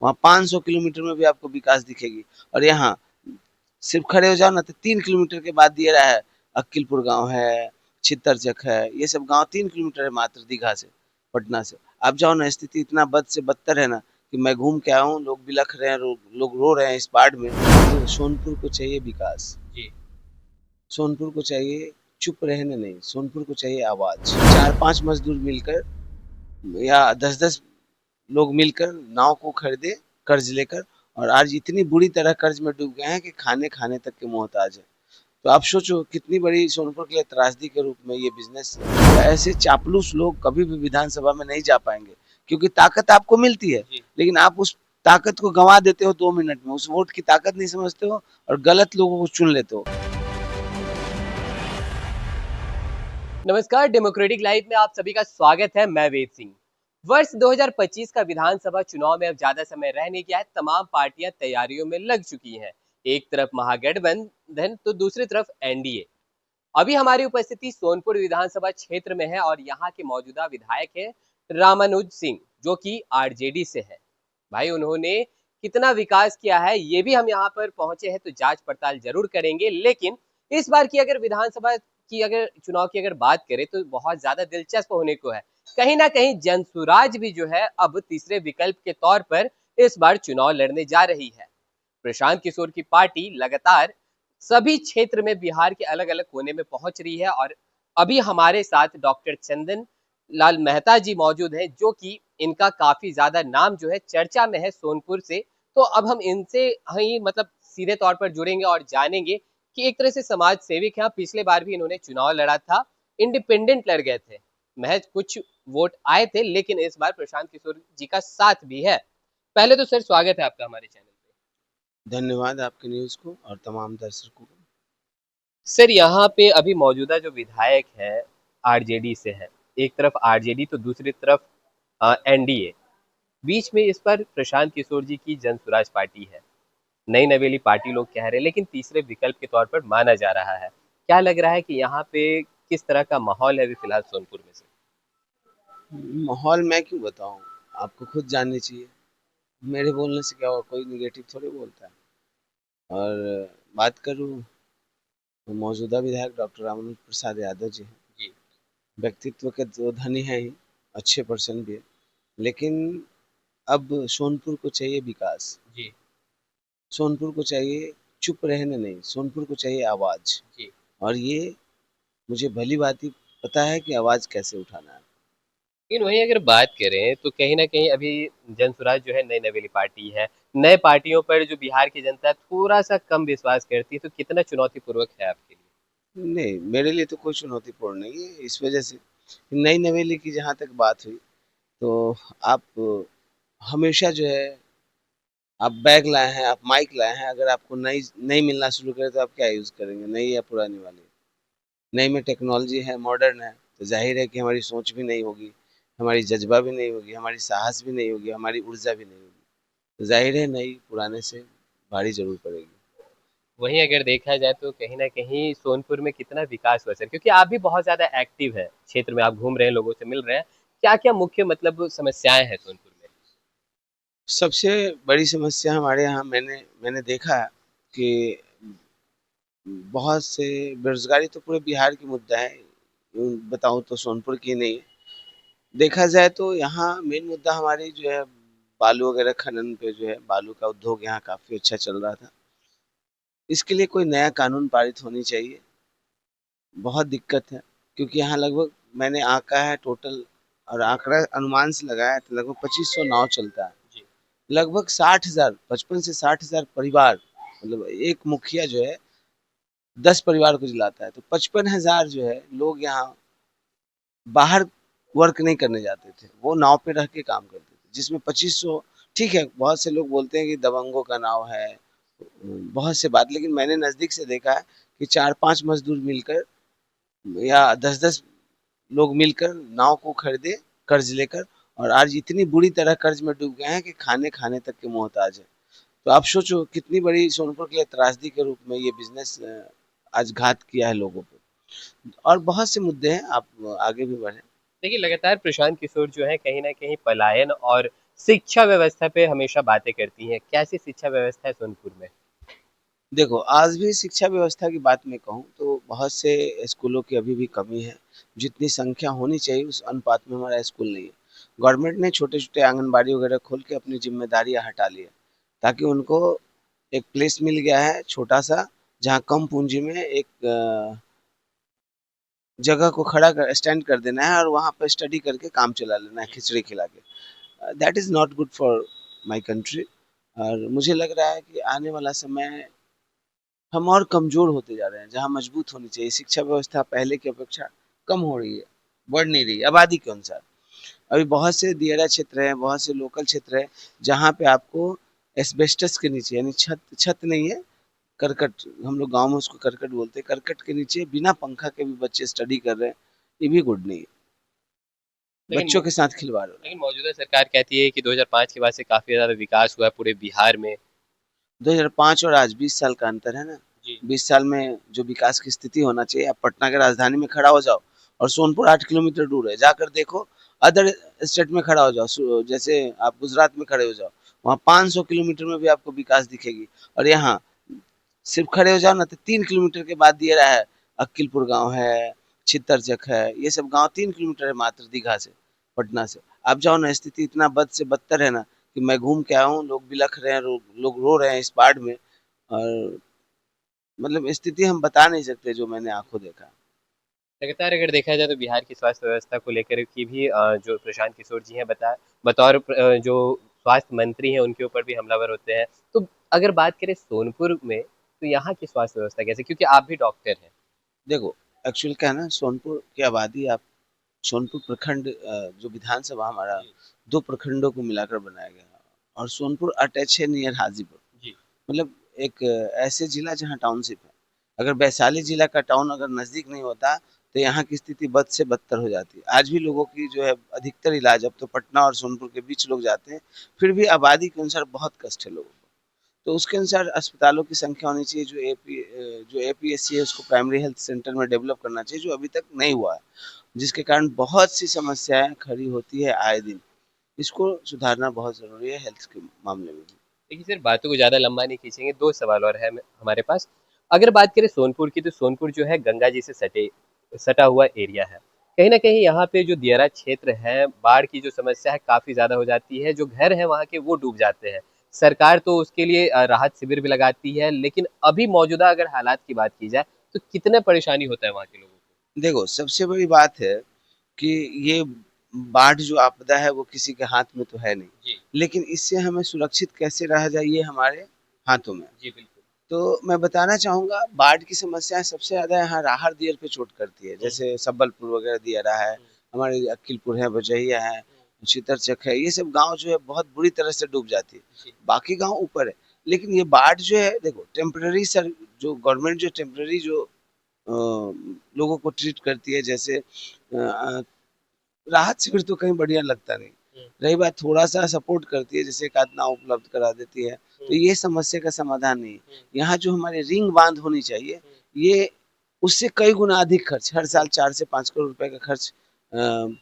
वहाँ 500 किलोमीटर में भी आपको विकास दिखेगी। और यहाँ सिर्फ खड़े हो जाओ ना तो 3 किलोमीटर के बाद दिए रहा है, अक्किलपुर गांव है, छितरचक है, ये सब गांव 3 किलोमीटर है मात्र दीघा से, पटना से। आप जाओ ना, स्थिति इतना बद से बदतर है ना कि मैं घूम के आया हूँ, लोग बिलख रहे हैं, लोग रो रहे हैं इस बाढ़ में। तो सोनपुर को चाहिए विकास, जी। सोनपुर को चाहिए चुप रहने नहीं, सोनपुर को चाहिए आवाज। 4-5 मजदूर मिलकर या 10-10 लोग मिलकर नाव को खरीदे कर्ज लेकर, और आज इतनी बुरी तरह कर्ज में डूब गए हैं कि खाने खाने तक के मोहताज है। तो आप सोचो कितनी बड़ी सोनपुर के लिए त्रासदी के रूप में ये बिजनेस है। तो ऐसे चापलूस लोग कभी भी विधानसभा में नहीं जा पाएंगे, क्योंकि ताकत आपको मिलती है, जी। लेकिन आप उस ताकत को गंवा देते हो 2 मिनट में, उस वोट की ताकत नहीं समझते हो और गलत लोगों को चुन लेते हो। नमस्कार, डेमोक्रेटिक लाइव में आप सभी का स्वागत है। मैं वेद सिंह। वर्ष 2025 का विधानसभा चुनाव में अब ज्यादा समय रह नहीं गया है। तमाम पार्टियां तैयारियों में लग चुकी हैं। एक तरफ महागठबंधन तो दूसरी तरफ एनडीए। अभी हमारी उपस्थिति सोनपुर विधानसभा क्षेत्र में है और यहाँ के मौजूदा विधायक है रामानुज सिंह, जो कि आरजेडी से है। भाई, उन्होंने कितना विकास किया है ये भी हम यहाँ पर पहुंचे हैं तो जांच पड़ताल जरूर करेंगे। लेकिन इस बार की अगर विधानसभा की अगर चुनाव की अगर बात करें तो बहुत ज्यादा दिलचस्प होने को है। कहीं ना कहीं जनसुराज भी जो है अब तीसरे विकल्प के तौर पर इस बार चुनाव लड़ने जा रही है। प्रशांत किशोर की पार्टी लगातार सभी क्षेत्र में बिहार के अलग अलग कोने में पहुंच रही है और अभी हमारे साथ डॉक्टर चंदन लाल मेहता जी मौजूद हैं, जो कि इनका काफी ज्यादा नाम जो है चर्चा में है सोनपुर से। तो अब हम इनसे ही मतलब सीधे तौर पर जुड़ेंगे और जानेंगे कि एक तरह से समाज सेविक हैं। पिछले बार भी इन्होंने चुनाव लड़ा था, इंडिपेंडेंट लड़ गए थे, महज कुछ वोट आए थे, लेकिन इस बार प्रशांत किशोर जी का साथ भी है। पहले तो सर स्वागत है आपका हमारे चैनल पे। धन्यवाद आपके न्यूज को और तमाम दर्शकों को। सर, यहाँ पे अभी मौजूदा जो विधायक है आरजेडी से है। एक तरफ आरजेडी तो दूसरी तरफ एनडीए। बीच में इस पर प्रशांत किशोर जी की जन स्वराज पार्टी है। नई नवेली पार्टी लोग कह रहे हैं, लेकिन तीसरे विकल्प के तौर पर माना जा रहा है। क्या लग रहा है कि यहाँ पे किस तरह का माहौल है अभी फिलहाल सोनपुर में से? माहौल मैं क्यों बताऊं, आपको खुद जाननी चाहिए। मेरे बोलने से क्या होगा, कोई निगेटिव थोड़ी बोलता है। और बात करूं तो मौजूदा विधायक डॉक्टर रामानुज प्रसाद यादव जी हैं। जी। व्यक्तित्व के तो धनी है ही, अच्छे पर्सन भी है, लेकिन अब सोनपुर को चाहिए विकास, जी। सोनपुर को चाहिए चुप रहने नहीं, सोनपुर को चाहिए आवाज। जी। और ये मुझे भली भांति पता है कि आवाज कैसे उठाना है। लेकिन वहीं अगर बात करें तो कहीं ना कहीं अभी जन स्वराज जो है नई नवेली पार्टी है। नए पार्टियों पर जो बिहार की जनता थोड़ा सा कम विश्वास करती है, तो कितना चुनौतीपूर्वक है आपके लिए? नहीं, मेरे लिए तो कोई चुनौतीपूर्ण नहीं है, इस वजह से नई नवेली की जहाँ तक बात हुई, तो आप हमेशा जो है, आप बैग लाए हैं, आप माइक लाए हैं, अगर आपको नई नई मिलना शुरू करे तो आप क्या यूज़ करेंगे, नई या पुरानी वाली? नई में टेक्नोलॉजी है, मॉडर्न है, तो जाहिर है कि हमारी सोच भी नई होगी, हमारी जज्बा भी नहीं होगी, हमारी साहस भी नहीं होगी, हमारी ऊर्जा भी नहीं होगी। तो जाहिर है नई पुराने से भारी जरूर पड़ेगी। वहीं अगर देखा जाए तो कहीं ना कहीं सोनपुर में कितना विकास हुआ सर, क्योंकि आप भी बहुत ज्यादा एक्टिव है क्षेत्र में, आप घूम रहे हैं, लोगों से मिल रहे हैं। क्या क्या मुख्य मतलब समस्याएं हैं सोनपुर में? सबसे बड़ी समस्या हमारे यहाँ, मैंने देखा कि बहुत से बेरोजगारी तो पूरे बिहार की मुद्दा है, यूं बताऊं तो सोनपुर की नहीं है। देखा जाए तो यहाँ मेन मुद्दा हमारी जो है, बालू वगैरह खनन पे जो है, बालू का उद्योग यहाँ काफी अच्छा चल रहा था। इसके लिए कोई नया कानून पारित होनी चाहिए, बहुत दिक्कत है। क्योंकि यहाँ लगभग, मैंने आंका है टोटल, और आंकड़ा अनुमान से लगाया है, तो लगभग 2500 नाव चलता है। जी। लगभग 60,000, 55 से 60,000 परिवार, मतलब एक मुखिया जो है 10 परिवार को जिलाता है, तो 55,000 जो है लोग यहाँ बाहर वर्क नहीं करने जाते थे, वो नाव पे रह के काम करते थे, जिसमें 2500। ठीक है, बहुत से लोग बोलते हैं कि दबंगों का नाव है, बहुत से बात, लेकिन मैंने नज़दीक से देखा है कि 4-5 मजदूर मिलकर या 10-10 लोग मिलकर नाव को खरीदे कर्ज लेकर, और आज इतनी बुरी तरह कर्ज में डूब गए हैं कि खाने खाने तक के मोहताज है। तो आप सोचो कितनी बड़ी सोनपुर के लिए त्रासदी के रूप में ये बिजनेस आज घात किया है लोगों पे। और बहुत से मुद्दे हैं, आप आगे भी बढ़े। देखिए, लगातार प्रशांत किशोर जो है कहीं ना कहीं पलायन और शिक्षा व्यवस्था पे हमेशा बातें करती हैं, कैसी शिक्षा व्यवस्था है सोनपुर में? देखो, आज भी शिक्षा व्यवस्था की बात मैं कहूँ तो बहुत से स्कूलों की अभी भी कमी है। जितनी संख्या होनी चाहिए उस अनुपात में हमारा स्कूल नहीं है। गवर्नमेंट ने छोटे-छोटे आंगनबाड़ी वगैरह खोल के अपनी ज़िम्मेदारियाँ हटा ली है, ताकि उनको एक प्लेस मिल गया है छोटा-सा, जहाँ कम पूँजी में एक जगह को खड़ा कर स्टैंड कर देना है और वहाँ पे स्टडी करके काम चला लेना है खिचड़ी खिला के। That is not good for my country. और मुझे लग रहा है कि आने वाला समय हम और कमज़ोर होते जा रहे हैं, जहाँ मजबूत होनी चाहिए। शिक्षा व्यवस्था पहले की अपेक्षा कम हो रही है, बढ़ नहीं रही है, आबादी के अनुसार। अभी बहुत से दियारा क्षेत्र हैं, बहुत से लोकल क्षेत्र हैं, जहाँ पे आपको एस्बेस्टस के नीचे यानी छत छत नहीं है, करकट, हम लोग गाँव में उसको करकट बोलते हैं, करकट के नीचे बिना पंखा के भी बच्चे स्टडी कर रहे हैं, ये भी गुड नहीं है। लेकिन बच्चों के साथ खिलवाड़ हो रहा है। लेकिन मौजूदा सरकार कहती है कि 2005 के बाद से काफी ज्यादा विकास हुआ है पूरे बिहार में। 2005 और आज 20 साल का अंतर है ना। जी। 20 साल में जो विकास की स्थिति होना चाहिए, आप पटना के राजधानी में खड़ा हो जाओ और सोनपुर 8 किलोमीटर दूर है, जाकर देखो। अदर स्टेट में खड़ा हो जाओ, जैसे आप गुजरात में खड़े हो जाओ, वहाँ 500 किलोमीटर में भी आपको विकास दिखेगी। और यहाँ सिर्फ खड़े हो जाओ ना तो 3 किलोमीटर के बाद दिए रहा है, अक्किलपुर गांव है, छितरचक है, ये सब गांव 3 किलोमीटर है मात्र दीघा से, पटना से। आप जाओ ना, स्थिति इतना बद से बदतर है ना कि मैं घूम के आया हूँ, लोग बिलख रहे हैं, लोग रो रहे हैं इस बाढ़ में। और मतलब स्थिति हम बता नहीं सकते जो मैंने आंखों देखा। लगातार अगर देखा जाए तो बिहार की स्वास्थ्य व्यवस्था को लेकर की भी जो प्रशांत किशोर जी हैं बतौर जो स्वास्थ्य मंत्री हैं उनके ऊपर भी हमलावर होते हैं। तो अगर बात करें सोनपुर में, तो यहाँ की स्वास्थ्य व्यवस्था कैसे, क्योंकि आप भी डॉक्टर हैं? देखो, एक्चुअल क्या है ना, सोनपुर की आबादी, आप सोनपुर प्रखंड, जो विधानसभा हमारा जी। 2 प्रखंडों को मिलाकर बनाया गया है और सोनपुर अटैच है नियर हाजीपुर। जी। मतलब एक ऐसे जिला जहाँ टाउनशिप है। अगर वैशाली जिला का टाउन अगर नज़दीक नहीं होता तो यहाँ की स्थिति बद से बदतर हो जाती। आज भी लोगों की जो है अधिकतर इलाज, अब तो पटना और सोनपुर के बीच लोग जाते हैं, फिर भी आबादी के अनुसार बहुत कष्ट है लोगों को। तो उसके अनुसार अस्पतालों की संख्या होनी चाहिए, जो एपीएससी है उसको प्राइमरी हेल्थ सेंटर में डेवलप करना चाहिए, जो अभी तक नहीं हुआ है, जिसके कारण बहुत सी समस्याएं खड़ी होती है आए दिन। इसको सुधारना बहुत ज़रूरी है हेल्थ के मामले में भी। देखिए सर, बातों को ज़्यादा लंबा नहीं खींचेंगे, 2 सवाल और है हमारे पास। अगर बात करें सोनपुर की, तो सोनपुर जो है गंगा जी से सटा हुआ एरिया है। कहीं न कहीं यहाँ पे जो दियारा क्षेत्र है, बाढ़ की जो समस्या है काफ़ी ज़्यादा हो जाती है, जो घर हैं वहाँ के वो डूब जाते हैं। सरकार तो उसके लिए राहत शिविर भी लगाती है, लेकिन अभी मौजूदा अगर हालात की बात की जाए, तो कितना परेशानी होता है वहाँ के लोगों को? देखो, सबसे बड़ी बात है कि ये बाढ़ जो आपदा है वो किसी के हाथ में तो है नहीं, जी। लेकिन इससे हमें सुरक्षित कैसे रहा जाए ये हमारे हाथों में है। जी, बिल्कुल। तो मैं बताना चाहूँगा, बाढ़ की समस्या सबसे ज़्यादा यहाँ राहड़ दियर पे चोट करती है, हुँ, जैसे सबलपुर वगैरह दियारा है, हुँ, हमारे अक्किलपुर है, बजहिया है, हुँ। छितरचक है, ये सब गाँव जो है बहुत बुरी तरह से डूब जाती है। जी। बाकी गाँव ऊपर है, लेकिन ये बाढ़ जो है, देखो टेम्परेरी सर, जो गवर्नमेंट जो टेम्परेरी जो लोगों को ट्रीट करती है, जैसे राहत शिविर तो कहीं बढ़िया लगता नहीं। हुँ, रही बात, थोड़ा-सा सपोर्ट करती है, जैसे एक आध नाव उपलब्ध करा देती है, तो हुँ, ये समस्या का समाधान नहीं है। हुँ, यहाँ जो हमारे रिंग बाँध होनी चाहिए, हुँ, ये उससे कई गुना अधिक खर्च, हर हुँ। साल 4 से 5 करोड़ रुपए का खर्च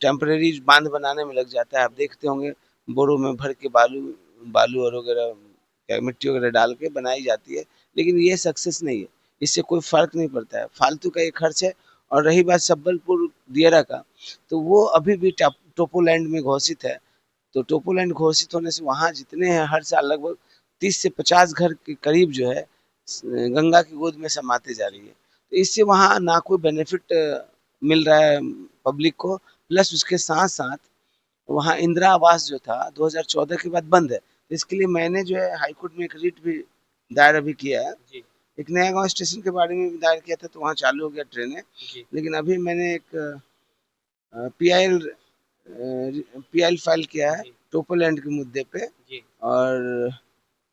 टेम्परेरी बाँध बनाने में लग जाता है। आप देखते होंगे, बोरों में भर के बालू बालू और वगैरह, क्या मिट्टी वगैरह डाल के बनाई जाती है, लेकिन ये सक्सेस नहीं है। इससे कोई फ़र्क नहीं पड़ता है, फालतू का ये खर्च है। और रही बात सम्बलपुर दियारा का, तो वो अभी भी टोपोलैंड में घोषित है। तो टोपोलैंड घोषित होने से वहाँ जितने हैं, हर साल लगभग 30 से 50 घर के करीब जो है गंगा की गोद में समाते जा रही है। तो इससे वहाँ ना कोई बेनिफिट मिल रहा है पब्लिक को, प्लस उसके साथ साथ वहाँ इंदिरा आवास जो था 2014 के बाद बंद है। तो इसके लिए मैंने जो है हाई कोर्ट में एक रिट भी दायर अभी किया है। जी, एक नया गांव स्टेशन के बारे में भी दायर किया था, तो वहाँ चालू हो गया ट्रेनें। जी, लेकिन अभी मैंने एक पीआईएल पीआईएल फाइल किया है जी, टोपोलैंड के मुद्दे पे। जी। और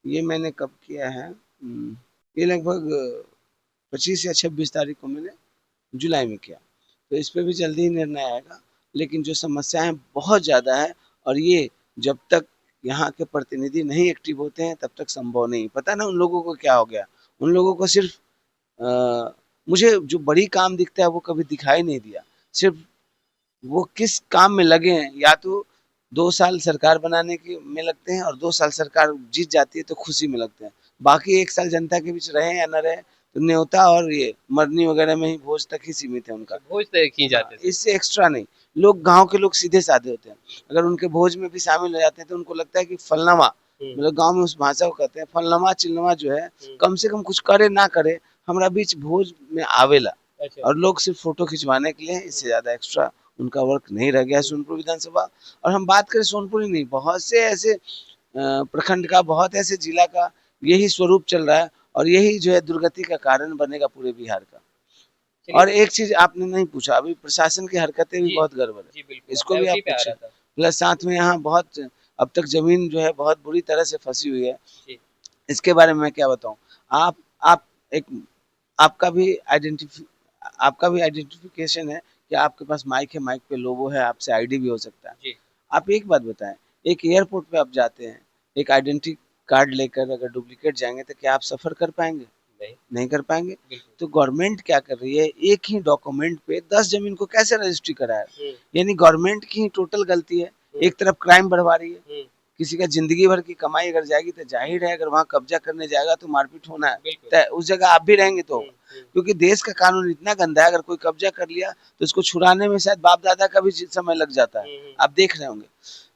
ये मैंने कब किया है, ये लगभग 25 या 26 तारीख को मैंने जुलाई में किया। तो इस पे भी जल्दी ही निर्णय आएगा। लेकिन जो समस्याएं बहुत ज़्यादा है, और ये जब तक यहाँ के प्रतिनिधि नहीं एक्टिव होते हैं तब तक संभव नहीं। पता ना उन लोगों को क्या हो गया, उन लोगों को सिर्फ मुझे जो बड़ी काम दिखता है वो कभी दिखाई नहीं दिया। सिर्फ वो किस काम में लगे हैं, या तो 2 साल सरकार बनाने के में लगते हैं और 2 साल सरकार जीत जाती है तो खुशी में लगते हैं। बाकी 1 साल जनता के बीच रहे या न रहे, तो न्योता और ये मरनी वगैरह में ही भोज तक ही सीमित है उनका। भोज तक ही हाँ, जाते थे। इससे एक्स्ट्रा नहीं। लोग गाँव के लोग सीधे-साधे होते हैं। अगर उनके भोज में भी शामिल हो जाते हैं तो उनको लगता है कि फलनवा, मतलब गाँव में उस भाषा को कहते हैं, फलनवा-चिलनवा जो है कम से कम कुछ करे ना करे, हमरा बीच भोज में आवेला। अच्छा। और लोग सिर्फ फोटो खिंचवाने के लिए, इससे ज्यादा एक्स्ट्रा उनका वर्क नहीं रह गया है सोनपुर विधानसभा। और हम बात करें सोनपुर ही नहीं, बहुत से ऐसे प्रखंड का, बहुत ऐसे जिला का यही स्वरूप चल रहा है और यही जो है दुर्गति का कारण बनेगा पूरे बिहार का। और एक चीज आपने नहीं पूछा अभी, प्रशासन की हरकतें भी बहुत गड़बड़ है, इसको भी आप पूछे। प्लस साथ में यहाँ बहुत अब तक जमीन जो है बहुत बुरी तरह से फंसी हुई है, इसके बारे में मैं क्या बताऊं। आप एक आपका भी आइडेंटिफिकेशन है कि आपके पास माइक है, माइक पे लोगो है, आपसे आईडी भी हो सकता है। आप एक बात बताएं, एक एयरपोर्ट पे आप जाते हैं, एक आइडेंटिटी कार्ड लेकर अगर डुप्लीकेट जाएंगे तो क्या आप सफर कर पाएंगे? नहीं कर पाएंगे। तो गवर्नमेंट क्या कर रही है, एक ही डॉक्यूमेंट पे 10 जमीन को कैसे रजिस्ट्री कराया? यानी गवर्नमेंट की ही टोटल गलती है। एक तरफ क्राइम बढ़वा रही है, किसी का जिंदगी भर की कमाई अगर जाएगी तो जाहिर है अगर वहाँ कब्जा करने जाएगा तो मारपीट होना है, तो उस जगह आप भी रहेंगे तो क्योंकि देश का कानून इतना गंदा है, अगर कोई कब्जा कर लिया तो इसको छुड़ाने में शायद बाप दादा का भी समय लग जाता है, आप देख रहे होंगे।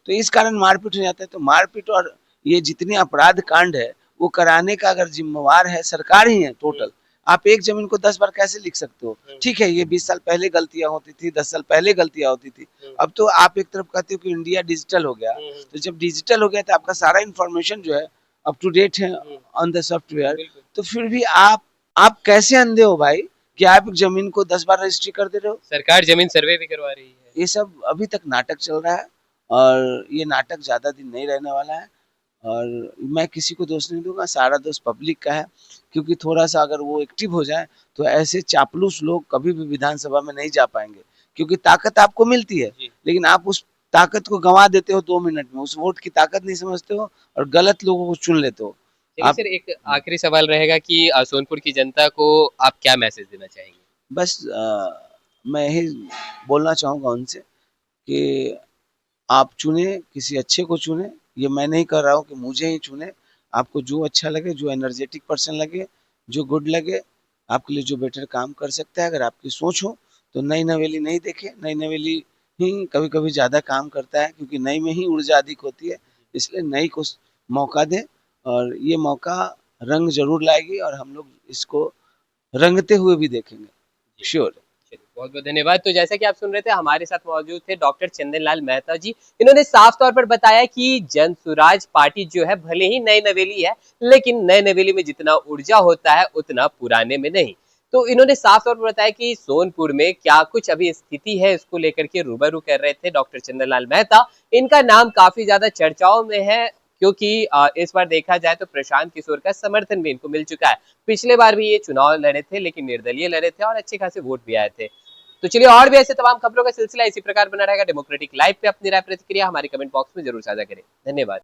तो इस कारण मारपीट हो जाता है। तो मारपीट और ये जितने अपराध कांड है वो कराने का अगर जिम्मेवार है सरकार ही है टोटल। आप एक जमीन को 10 बार कैसे लिख सकते हो? ठीक है, ये 20 साल पहले गलतियां होती थी, 10 साल पहले गलतियां होती थी। अब तो आप एक तरफ कहते हो कि इंडिया डिजिटल हो गया, तो जब डिजिटल हो गया तो आपका सारा इन्फॉर्मेशन जो है अप टू डेट है ऑन द सॉफ्टवेयर, तो फिर भी आप कैसे अंधे हो भाई कि आप जमीन को 10 बार रजिस्ट्री कर दे रहे हो? सरकार जमीन सर्वे भी करवा रही है। ये सब अभी तक नाटक चल रहा है और ये नाटक ज्यादा दिन नहीं रहने वाला है। और मैं किसी को दोष नहीं दूंगा, सारा दोष पब्लिक का है, क्योंकि थोड़ा सा अगर वो एक्टिव हो जाए तो ऐसे चापलूस लोग कभी भी विधानसभा में नहीं जा पाएंगे, क्योंकि ताकत आपको मिलती है लेकिन आप उस ताकत को गंवा देते हो 2 मिनट में, उस वोट की ताकत नहीं समझते हो और गलत लोगों को चुन लेते हो। आप सर एक आखिरी सवाल रहेगा कि सोनपुर की जनता को आप क्या मैसेज देना चाहेंगे? बस मैं यही बोलना चाहूंगा उनसे कि आप चुने, किसी अच्छे को चुने। ये मैं नहीं कर रहा हूँ कि मुझे ही चुने, आपको जो अच्छा लगे, जो एनर्जेटिक पर्सन लगे, जो गुड लगे, आपके लिए जो बेटर काम कर सकता है, अगर आपकी सोच हो तो नई नवेली नहीं देखे। नई नवेली ही कभी कभी ज़्यादा काम करता है क्योंकि नई में ही ऊर्जा अधिक होती है, इसलिए नई को मौका दें और ये मौका रंग जरूर लाएगी और हम लोग इसको रंगते हुए भी देखेंगे, श्योर। बहुत बहुत धन्यवाद। तो जैसा कि आप सुन रहे थे, हमारे साथ मौजूद थे डॉक्टर चंदन लाल मेहता जी। इन्होंने साफ तौर पर बताया कि जन सुराज पार्टी जो है भले ही नई नवेली है, लेकिन नई नवेली में जितना ऊर्जा होता है उतना पुराने में नहीं। तो इन्होंने साफ तौर पर बताया कि सोनपुर में क्या कुछ अभी स्थिति है, इसको लेकर के रूबरू कर रहे थे डॉक्टर चंदन लाल मेहता। इनका नाम काफी ज्यादा चर्चाओं में है क्योंकि इस बार देखा जाए तो प्रशांत किशोर का समर्थन भी इनको मिल चुका है। पिछले बार भी ये चुनाव लड़े थे लेकिन निर्दलीय लड़े थे और अच्छे खासे वोट भी आए थे। तो चलिए, और भी ऐसे तमाम खबरों का सिलसिला इसी प्रकार बना रहेगा। डेमोक्रेटिक लाइव पे अपनी राय प्रतिक्रिया हमारे कमेंट बॉक्स में जरूर साझा करें। धन्यवाद।